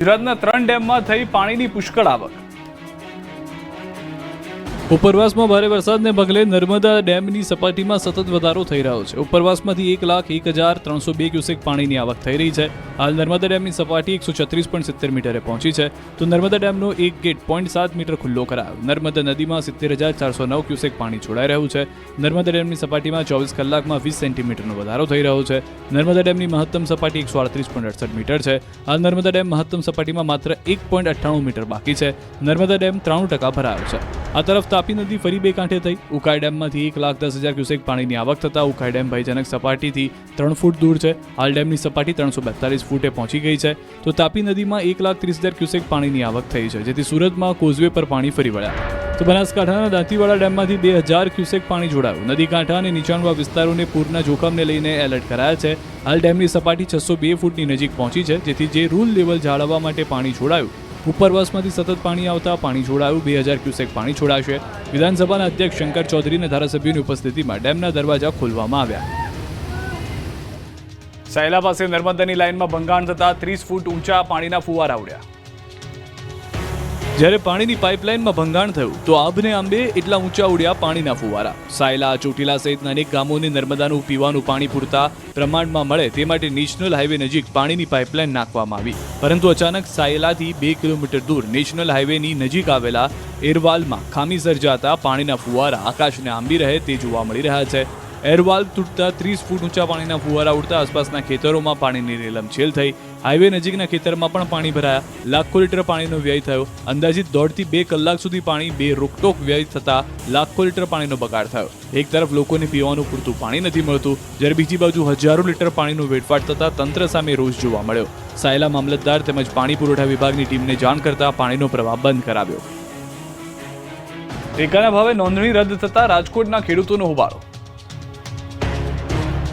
ગુજરાતના 3 ડેમમાં થઈ પાણીની પુષ્કળ આવક। ઉપરવાસમાં ભારે વરસાદને પગલે નર્મદા ડેમની સપાટીમાં સતત વધારો થઈ રહ્યો છે। ઉપરવાસમાંથી 1,01,302 ક્યુસેક પાણીની આવક થઈ રહી છે। હાલ નર્મદા ડેમની સપાટી 136.70 મીટરે પહોંચી છે, તો નર્મદા ડેમનો એક ગેટ 0.7 મીટર ખુલ્લો કરાયો। નર્મદા નદીમાં 70,409 ક્યુસેક પાણી છોડાઈ રહ્યું છે। નર્મદા ડેમની સપાટીમાં 24 કલાકમાં 20 સેન્ટીમીટરનો વધારો થઈ રહ્યો છે। નર્મદા ડેમની મહત્તમ સપાટી 138.68 મીટર છે। હાલ નર્મદા ડેમ મહત્તમ સપાટીમાં માત્ર 1.98 મીટર બાકી છે। નર્મદા ડેમ 93% ભરાયો છે। આ તરફ તાપી નદી ફરી બે કાંઠે થઈ। ઉકાઈ ડેમમાંથી 1,10,000 ક્યુસેક પાણીની આવક થતાં ઉકાઈ ડેમ ભયજનક સપાટીથી 3 ફૂટ દૂર છે। હાલ ડેમની સપાટી 342 ફૂટે પહોંચી ગઈ છે, તો તાપી નદીમાં 1,30,000 ક્યુસેક પાણીની આવક થઈ છે, જેથી સુરતમાં કોઝવે પર પાણી ફરી વળ્યા। તો બનાસકાંઠાના દાંતીવાડા ડેમમાંથી 2,000 ક્યુસેક પાણી જોડાયું। નદી કાંઠા અને નીચાણવાળા વિસ્તારોને પૂરના જોખમને લઈને એલર્ટ કરાયા છે। હાલ ડેમની સપાટી 602 ફૂટની નજીક પહોંચી છે, જેથી જે રૂલ લેવલ જાળવવા માટે પાણી છોડાયું। ઉપરવાસમાંથી સતત પાણી આવતા પાણી છોડાયું। 2,000 ક્યુસેક પાણી છોડાશે। વિધાનસભાના અધ્યક્ષ શંકર ચૌધરી અને ધારાસભ્યોની ઉપસ્થિતિમાં ડેમના દરવાજા ખોલવામાં આવ્યા। સાયલા પાસે નર્મદાની લાઇનમાં ભંગાણ થતા 30 ફૂટ ઊંચા પાણીના ફુવારા ઉડ્યા। જ્યારે પાણીની પાઇપલાઇનમાં ભંગાણ થયું તો આભને આંબે એટલા ઊંચા ઉડ્યા પાણીના ફુવારા। સાયલા, ચોટીલા સહિતના અનેક ગામોને નર્મદાનું પીવાનું પાણી પૂરતા પ્રમાણમાં મળે તે માટે નેશનલ હાઈવે નજીક પાણીની પાઇપલાઇન નાખવામાં આવી, પરંતુ અચાનક સાયલાથી 2 કિલોમીટર દૂર નેશનલ હાઈવેની નજીક આવેલા એરવાલમાં ખામી સર્જાતા પાણીના ફુવારા આકાશને આંબી રહે તે જોવા મળી રહ્યા છે। એરવાલ તૂટતા 30 ફૂટ ઊંચા પાણીના ફુવારા ઉડતા આસપાસના ખેતરોમાં પાણીની રેલમછેલ થઈ। હાઈવે નજીકના ખેતરમાં પણ પાણી ભરાયા। લાખો લીટર પાણીનો વ્યય થયો। અંદાજિત 1.5 થી 2 કલાક સુધી પાણી બેરોકટોક વ્યય થતા લાખો લીટર પાણીનો બગાડ થયો। એક તરફ લોકોને પીવાનું પૂરતું પાણી નથી મળતું, જ્યારે બીજી બાજુ હજારો લીટર પાણીનો વેડફાટ થતા તંત્ર સામે રોષ જોવા મળ્યો। સાયલા મામલતદાર તેમજ પાણી પુરવઠા વિભાગની ટીમને જાણ કરતા પાણીનો પ્રવાહ બંધ કરાવ્યો। ટેકાના ભાવે નોંધણી રદ થતા રાજકોટના ખેડૂતોનો હોબાળો।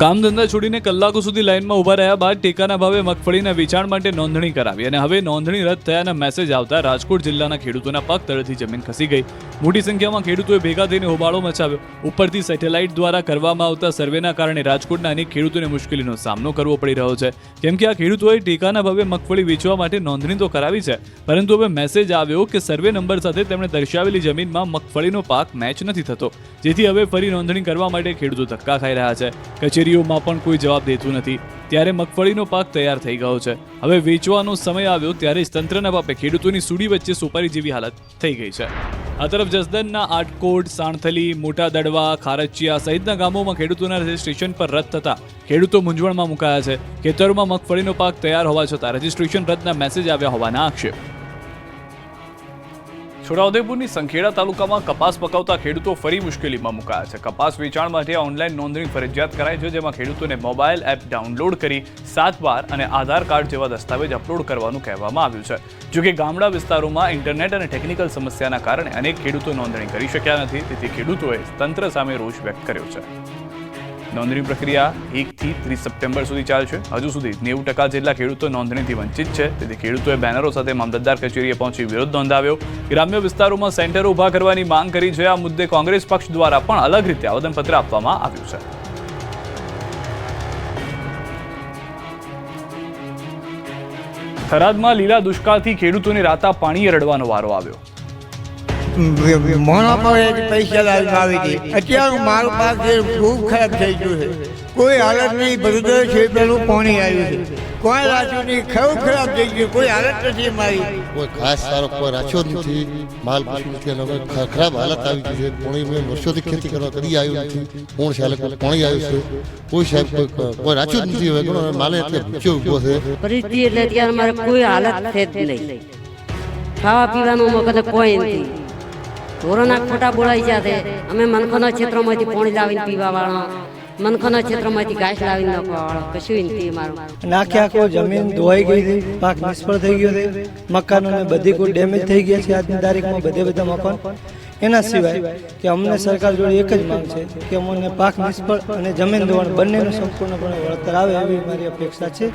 કામ ધંધા છોડીને કલાકો સુધી લાઇનમાં ઉભા રહ્યા બાદ ટેકાના ભાવે મગફળીના વેચાણ માટે નોંધણી કરાવી અને હવે નોંધણી રદ થયાના મેસેજ આવતા રાજકોટ જિલ્લાના ખેડૂતોના પગ તળેથી જમીન ખસી ગઈ। મોટી સંખ્યામાં ખેડૂતોએ ભેગા થઈને હોબાળો મચાવ્યો। ઉપરથી સેટેલાઇટ દ્વારા કરવામાં આવતા સર્વેના કારણે રાજકોટના અનેક ખેડૂતોને મુશ્કેલીનો સામનો કરવો પડી રહ્યો છે, કેમ કે આ ખેડૂતોએ ટેકાના ભાવે મગફળી વેચવા માટે નોંધણી તો કરાવી છે, પરંતુ હવે મેસેજ આવ્યો કે સર્વે નંબર સાથે તેમણે દર્શાવેલી જમીનમાં મગફળીનો પાક મેચ નથી થતો, જેથી હવે ફરી નોંધણી કરવા માટે ખેડૂતો ધક્કા ખાઈ રહ્યા છે। કચેરીઓમાં પણ કોઈ જવાબ દેતું નથી, ત્યારે મગફળીનો પાક તૈયાર થઈ ગયો છે। હવે વેચવાનો સમય આવ્યો ત્યારે જ તંત્રના બાપે ખેડૂતોની સૂડી વચ્ચે સોપારી જેવી હાલત થઈ ગઈ છે। આ તરફ જસદણના આટકોટ, સાણથલી, મોટા દડવા, ખારચિયા સહિતના ગામોમાં ખેડૂતોના રજીસ્ટ્રેશન પર રદ થતા ખેડૂતો મૂંઝવણમાં મુકાયા છે। ખેતરોમાં મગફળીનો પાક તૈયાર હોવા છતાં રજીસ્ટ્રેશન રદના મેસેજ આવ્યા હોવાના આક્ષેપ। છોટાઉદેપુરની સંખેડા તાલુકામાં કપાસ પકાવતા ખેડૂતો ફરી મુશ્કેલીમાં મુકાયા છે। કપાસ વેચાણ માટે ઓનલાઈન નોંધણી ફરજિયાત કરાઈ છે, જેમાં ખેડૂતોને મોબાઈલ એપ ડાઉનલોડ કરી 7 બાર અને આધાર કાર્ડ જેવા દસ્તાવેજ અપલોડ કરવાનું કહેવામાં આવ્યું છે। જોકે ગામડા વિસ્તારોમાં ઇન્ટરનેટ અને ટેકનિકલ સમસ્યાના કારણે અનેક ખેડૂતો નોંધણી કરી શક્યા નથી, તેથી ખેડૂતોએ તંત્ર સામે રોષ વ્યક્ત કર્યો છે। નોંધણી પ્રક્રિયા 1 થી 30 સપ્ટેમ્બર સુધી ચાલશે। હજુ સુધી 90% જેટલા ખેડૂતો નોંધણીથી વંચિત છે, તેથી ખેડૂતોએ બેનરો સાથે મામલતદાર કચેરીએ પહોંચી વિરોધ નોંધાવ્યો। ગ્રામ્ય વિસ્તારોમાં સેન્ટરો ઊભા કરવાની માંગ કરી છે। આ મુદ્દે કોંગ્રેસ પક્ષ દ્વારા પણ અલગ રીતે આવેદનપત્ર આપવામાં આવ્યું છે। થરાદમાં લીલા દુષ્કાળથી ખેડૂતોને રાતા પાણીએ રડવાનો વારો આવ્યો। મોણા પર પૈસા આવી હતી, અત્યારે મારું પાક ખૂબ ખરાબ થઈ ગયું છે। કોઈ હાલત નહીં, બધું છે પેલું પાણી આવ્યું છે, કોઈ રાખ્યું નહીં, ખૂબ ખરાબ થઈ ગયું, કોઈ હાલત નથી મારી, કોઈ ખાસ સારો કોઈ રાખ્યો નથી, માલ પશુ નથી, ખરાબ હાલત આવી ગઈ છે। પાણી મેં વર્ષોથી ખેતી કરવા કરી આવ્યું નથી, કોણ સાલે પાણી આવ્યું છે, કોઈ સાહેબ કોઈ રાખ્યું જ નથી, હવે માલે એટલે ભૂખ્યો ઉભો છે પરિસ્થિતિ। એટલે અત્યારે મારે કોઈ હાલત છે જ નહીં, ખાવા પીવાનું મગજ કોઈ નથી, ઢોરોના ખોટા બોલાઈ ગયા છે। અમે મનખાના ક્ષેત્રમાંથી પાણી લાવીને પીવા વાળા, મનખાના ક્ષેત્રમાંથી ઘાસ લાવીને નાખવા વાળા, કશું નથી મારું। નાખે આખો જમીન ધોવાઈ ગઈ છે, પાક નિષ્ફળ થઈ ગયો છે, મકાનો ને બધી કોઈ ડેમેજ થઈ ગયા છે આજની તારીખમાં બધા મકાન। એના સિવાય કે અમને સરકાર જોડે એક જ માંગ છે કે અમને પાક નિષ્ફળ અને જમીન ધોવાણ બંનેનું સંપૂર્ણપણે વળતર આવે એવી મારી અપેક્ષા છે।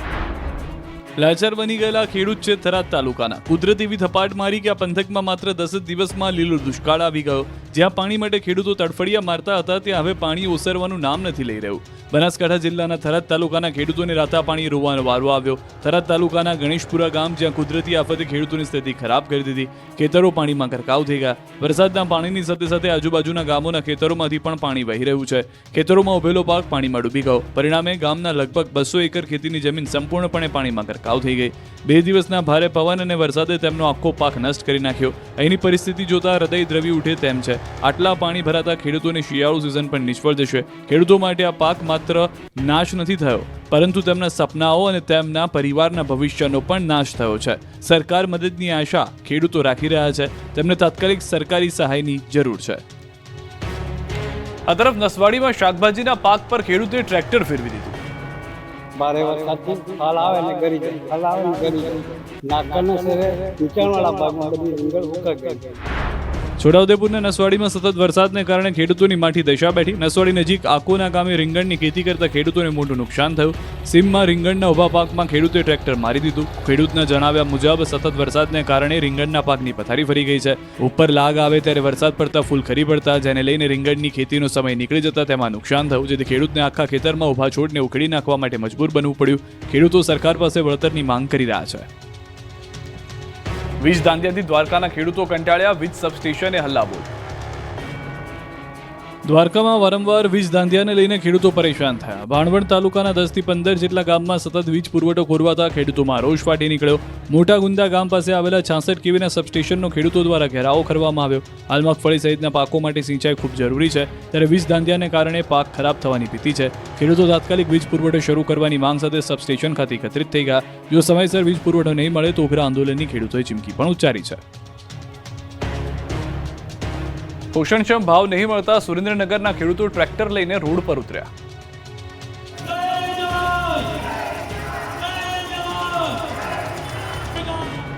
લાચાર બની ગયેલા ખેડૂત છે થરાદ તાલુકાના. કુદરત એવી થપાટ મારી કે આ પંથકમાં માત્ર 10 જ દિવસમાં લીલો દુષ્કાળ આવી ગયો. જ્યાં પાણી માટે ખેડૂતો તડફડિયા મારતા હતા ત્યાં હવે પાણી ઓસરવાનું નામ નથી લઈ રહ્યું. બનાસકાંઠા જિલ્લાના થરાદ તાલુકાના ખેડૂતોને રાતા પાણી રોવાનો વારો આવ્યો. થરાદ તાલુકાના ગણેશપુરા ગામ જ્યાં કુદરતી આફતે ખેડૂતોની સ્થિતિ ખરાબ કરી દીધી. ખેતરો પાણીમાં ગરકાવ થઈ ગયા. વરસાદના પાણીની સાથે સાથે આજુબાજુના ગામોના ખેતરોમાંથી પણ પાણી વહી રહ્યું છે. ખેતરોમાં ઉભેલો પાક પાણીમાં ડૂબી ગયો. પરિણામે ગામના લગભગ 200 એકર ખેતીની જમીન સંપૂર્ણપણે પાણીમાં ગરકાવ થઈ ગઈ. 2 દિવસના ભારે પવન અને વરસાદે તેમનો આખો પાક નષ્ટ કરી નાખ્યો. અહીંની પરિસ્થિતિ જોતા હૃદય દ્રવી ઉઠે તેમ છે. આટલા પાણી ભરાતા ખેડૂતોની શિયાળુ સિઝન પણ નિષ્ફળ જશે. ખેડૂતો માટે આ પાક માત્ર નાશ નથી થયો, પરંતુ તેમના સપનાઓ અને તેમના પરિવારના ભવિષ્યનો પણ નાશ થયો છે. સરકાર મદદની આશા ખેડૂતો રાખી રહ્યા છે. તેમને તાત્કાલિક સરકારી સહાયની જરૂર છે. આ તરફ નસવાડીમાં શાકભાજીના પાક પર ખેડૂતે ટ્રેક્ટર ફેરવી દીધું. ભારે વરસાદથી ફાલ આવે ને ગરી જાય, ફાલ આવે ને ગરી જાય. નાકરના શેરે નીચાણવાળા ભાગમાં બધી રીંગણ ઉકાઈ ગઈ. છોટાઉદેપુરના નસવાડીમાં સતત વરસાદને કારણે ખેડૂતોની માઠી દશા બેઠી. નસવાડી નજીક આકોના ગામે રીંગણની ખેતી કરતા ખેડૂતોને મોટું નુકસાન થયું. સીમમાં રીંગણના ઉભા પાકમાં ખેડૂતે ટ્રેક્ટર મારી દીધું. ખેડૂતના જણાવ્યા મુજબ સતત વરસાદને કારણે રીંગણના પાકની પથારી ફરી ગઈ છે. ઉપર લાગ આવે ત્યારે વરસાદ પડતા ફૂલ ખરી પડતા, જેને લઈને રીંગણની ખેતીનો સમય નીકળી જતા તેમાં નુકસાન થયું, જેથી ખેડૂતને આખા ખેતરમાં ઉભા છોડને ઉખેડી નાખવા માટે મજબૂર બનવું પડ્યું. ખેડૂતો સરકાર પાસે વળતરની માંગ કરી રહ્યા છે. વીજ ધાંધિયાથી દ્વારકાના ખેડૂતો કંટાળ્યા. વીજ સબસ્ટેશને હલ્લાબોલ. દ્વારકામાં વારંવાર વીજ ધાંધિયાને લઈને ખેડૂતો પરેશાન થયા. ભાણવડ તાલુકાના 10 થી 15 જેટલા ગામમાં સતત વીજ પુરવઠો ખોરવાતા ખેડૂતોમાં રોષ ફાટી નીકળ્યો. મોટા ગુંદા ગામ પાસે આવેલા 66 કેવીના સબસ્ટેશનનો ખેડૂતો દ્વારા ઘેરાવો કરવામાં આવ્યો. હાલ મગફળી સહિતના પાકો માટે સિંચાઈ ખૂબ જરૂરી છે, ત્યારે વીજ ધાંધિયાને કારણે પાક ખરાબ થવાની ભીતિ છે. ખેડૂતો તાત્કાલિક વીજ પુરવઠો શરૂ કરવાની માંગ સાથે સબસ્ટેશન ખાતે એકત્રિત થઈ ગયા. જો સમયસર વીજ પુરવઠો નહીં મળે તો ઉગ્ર આંદોલનની ખેડૂતોએ ચીમકી પણ ઉચ્ચારી છે. પોષણક્ષમ ભાવ નહીં મળતા સુરેન્દ્રનગરના ખેડૂતો ટ્રેક્ટર લઈને રોડ પર ઉતર્યા.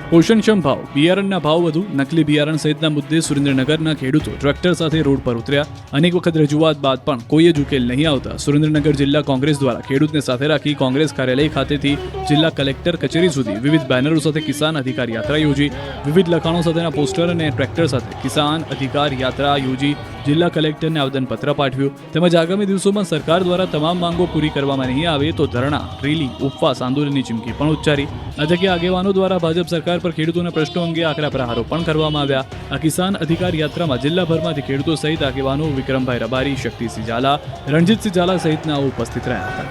પોષણક્ષમ ભાવ, બિયારણના ભાવ વધુ, નકલી બિયારણ સહિતના મુદ્દે સુરેન્દ્રનગરના ખેડૂતો ટ્રેક્ટર સાથે રોડ પર ઉતર્યા. અનેક વખત રજૂઆત બાદ પણ કોઈ જ ઉકેલ નહીં આવતા સુરેન્દ્રનગર જિલ્લા કોંગ્રેસ દ્વારા ખેડૂતને સાથે રાખી કોંગ્રેસ કાર્યાલય ખાતેથી જિલ્લા કલેક્ટર કચેરી સુધી વિવિધ બેનરો સાથે કિસાન અધિકાર યાત્રા યોજી. વિવિધ લખાણો સાથેના પોસ્ટર અને ટ્રેક્ટર સાથે કિસાન અધિકાર યાત્રા યોજી જિલ્લા કલેક્ટરને આવેદનપત્ર પાઠવ્યું. તેમજ આગામી દિવસોમાં સરકાર દ્વારા તમામ માંગો પૂરી કરવામાં નહીં આવે તો ધરણા, રેલી, ઉપવાસ આંદોલનની ચીમકી પણ ઉચ્ચારી. આ જગ્યાએ આગેવાનો દ્વારા ભાજપ સરકાર પર ખેડૂતોના પ્રશ્નો અંગે આકરા પ્રહારો પણ કરવામાં આવ્યા. આ કિસાન અધિકાર યાત્રામાં જિલ્લાભરમાંથી ખેડૂતો સહિત આગેવાનો વિક્રમભાઈ રબારી, શક્તિસિંહ ઝાલા, રણજીતસિંહ ઝાલા સહિતના ઉપસ્થિત રહ્યા હતા.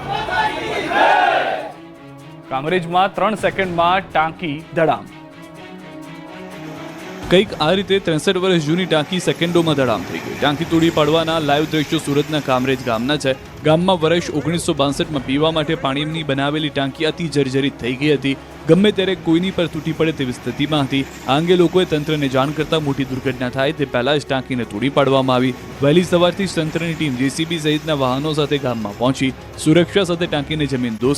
કામરેજમાં 3 સેકન્ડમાં ટાંકી ધડામ. કંઈક આ રીતે 63 વર્ષ જૂની ટાંકી સેકન્ડોમાં ધડામ થઈ ગઈ. ટાંકી તોડી પાડવાના લાઈવ દ્રશ્યો સુરતના કામરેજ ગામના છે. ગામમાં વર્ષ 1962માં પીવા માટે પાણીની બનાવેલી ટાંકી અતિ જર્જરિત થઈ ગઈ હતી. ગમે ત્યારે કોઈની પર તૂટી પડે તેવી સ્થિતિમાં હતી. આ અંગે લોકોએ તંત્રને જાણ કરતા મોટી દુર્ઘટના થાય તે પહેલા જ ટાંકીને તોડી પાડવામાં આવી. વહેલી સવારથી જ તંત્રની ટીમ જેસીબી સહિતના વાહનો સાથે ગામમાં પહોંચી સુરક્ષા સાથે ટાંકીને જમીન દોસ્ત